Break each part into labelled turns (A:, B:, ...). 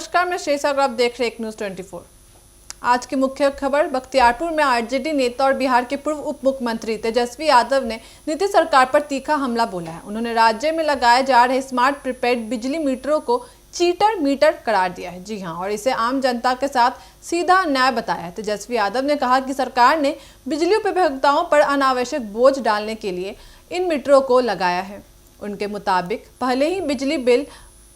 A: नमस्कार, मैं श्रेषा और आप देख रहे हैं एक न्यूज़ 24। आज की मुख्य खबर, बख्तियारपुर में आरजेडी नेता और बिहार के पूर्व उप मुख्यमंत्री तेजस्वी यादव ने नीतीश सरकार पर तीखा हमला बोला है। उन्होंने राज्य में लगाए जा रहे स्मार्ट प्रीपेड बिजली मीटरों को चीटर मीटर करार दिया है। जी हां, और इसे आम जनता के साथ सीधा न्याय बताया है। तेजस्वी यादव ने कहा कि सरकार ने बिजली उपभोक्ताओं पर अनावश्यक बोझ डालने के लिए इन मीटरों को लगाया है। उनके मुताबिक पहले ही बिजली बिल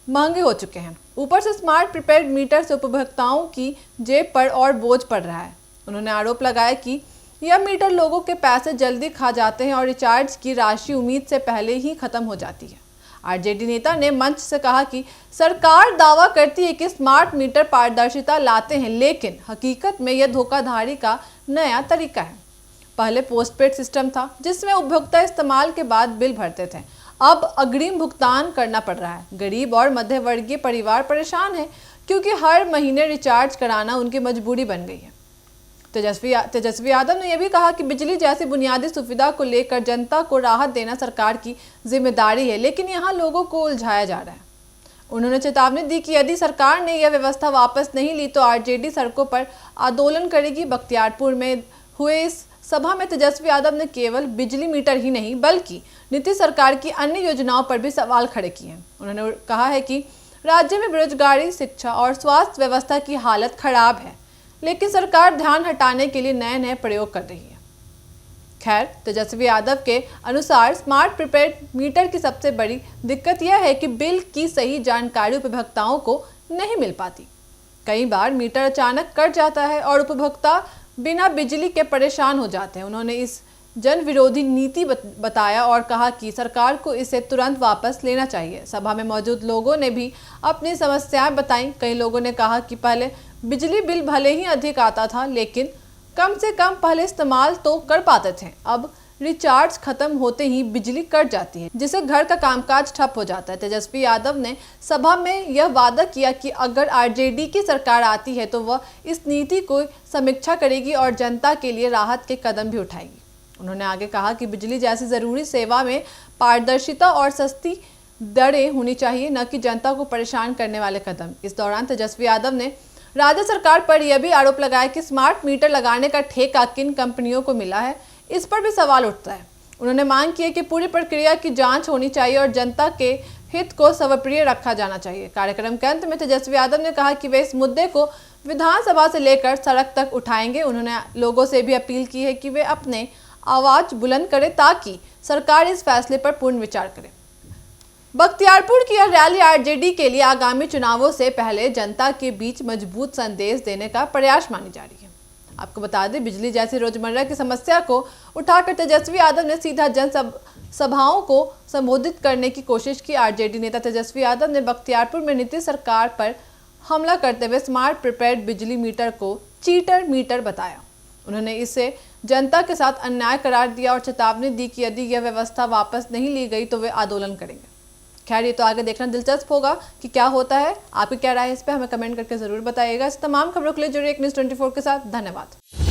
A: महंगे हो चुके हैं, ऊपर से स्मार्ट प्रीपेड मीटर से उपभोक्ताओं की जेब पर और बोझ पड़ रहा है। उन्होंने आरोप लगाया कि यह मीटर लोगों के पैसे जल्दी खा जाते हैं और रिचार्ज की राशि उम्मीद से पहले ही खत्म हो जाती है। आरजेडी नेता ने मंच से कहा कि सरकार दावा करती है कि स्मार्ट मीटर पारदर्शिता लाते हैं, लेकिन हकीकत में यह धोखाधड़ी का नया तरीका है। पहले पोस्टपेड सिस्टम था जिसमें उपभोक्ता इस्तेमाल के बाद बिल भरते थे, अब अग्रिम भुगतान करना पड़ रहा है। गरीब और मध्यवर्गीय परिवार परेशान है क्योंकि हर महीने रिचार्ज कराना उनकी मजबूरी बन गई है। तेजस्वी यादव ने यह भी कहा कि बिजली जैसी बुनियादी सुविधा को लेकर जनता को राहत देना सरकार की जिम्मेदारी है, लेकिन यहाँ लोगों को उलझाया जा रहा है। उन्होंने चेतावनी दी कि यदि सरकार ने यह व्यवस्था वापस नहीं ली तो आरजेडी सड़कों पर आंदोलन करेगी। बख्तियारपुर में हुए इस सभा में तेजस्वी यादव ने केवल बिजली मीटर ही नहीं बल्कि नीतीश सरकार की अन्य योजनाओं पर भी सवाल खड़े किए हैं। उन्होंने कहा है कि राज्य में बेरोजगारी, शिक्षा और स्वास्थ्य व्यवस्था की हालत खराब है, लेकिन सरकार ध्यान हटाने के लिए नए नए प्रयोग कर रही है। खैर, तेजस्वी यादव के अनुसार स्मार्ट प्रीपेड मीटर की सबसे बड़ी दिक्कत यह है कि बिल की सही जानकारी उपभोक्ताओं को नहीं मिल पाती। कई बार मीटर अचानक कट जाता है और उपभोक्ता बिना बिजली के परेशान हो जाते हैं। उन्होंने इस जन विरोधी नीति बताया और कहा कि सरकार को इसे तुरंत वापस लेना चाहिए। सभा में मौजूद लोगों ने भी अपनी समस्याएं बताई। कई लोगों ने कहा कि पहले बिजली बिल भले ही अधिक आता था, लेकिन कम से कम पहले इस्तेमाल तो कर पाते थे। अब रिचार्ज खत्म होते ही बिजली कट जाती है, जिससे घर का कामकाज ठप हो जाता है। तेजस्वी यादव ने सभा में यह वादा किया कि अगर आरजेडी की सरकार आती है तो वह इस नीति को समीक्षा करेगी और जनता के लिए राहत के कदम भी उठाएगी। उन्होंने आगे कहा कि बिजली जैसी जरूरी सेवा में पारदर्शिता और सस्ती दरें होनी चाहिए, न कि जनता को परेशान करने वाले कदम। इस दौरान तेजस्वी यादव ने राज्य सरकार पर यह भी आरोप लगाया कि स्मार्ट मीटर लगाने का ठेका किन कंपनियों को मिला है, इस पर भी सवाल उठता है। उन्होंने मांग की है कि पूरी प्रक्रिया की जांच होनी चाहिए और जनता के हित को सर्वप्रिय रखा जाना चाहिए। कार्यक्रम के अंत में तेजस्वी यादव ने कहा कि वे इस मुद्दे को विधानसभा से लेकर सड़क तक उठाएंगे। उन्होंने लोगों से भी अपील की है कि वे अपने आवाज बुलंद करें ताकि सरकार इस फैसले पर पूर्ण विचार करे। बख्तियारपुर की यह रैली आरजेडी के लिए आगामी चुनावों से पहले जनता के बीच मजबूत संदेश देने का प्रयास मानी जा रही है। आपको बता दें, बिजली जैसी रोजमर्रा की समस्या को उठाकर तेजस्वी यादव ने सीधा सभाओं को संबोधित करने की कोशिश की। आरजेडी नेता तेजस्वी यादव ने बख्तियारपुर में नीतीश सरकार पर हमला करते हुए स्मार्ट प्रीपेड बिजली मीटर को चीटर मीटर बताया। उन्होंने इसे जनता के साथ अन्याय करार दिया और चेतावनी दी कि यदि यह व्यवस्था वापस नहीं ली गई तो वे आंदोलन करेंगे। खैर, ये तो आगे देखना दिलचस्प होगा कि क्या होता है। आपकी क्या राय है इस पर हमें कमेंट करके जरूर बताइएगा। इस तमाम खबरों के लिए जुड़े एक न्यूज़ 24 के साथ। धन्यवाद।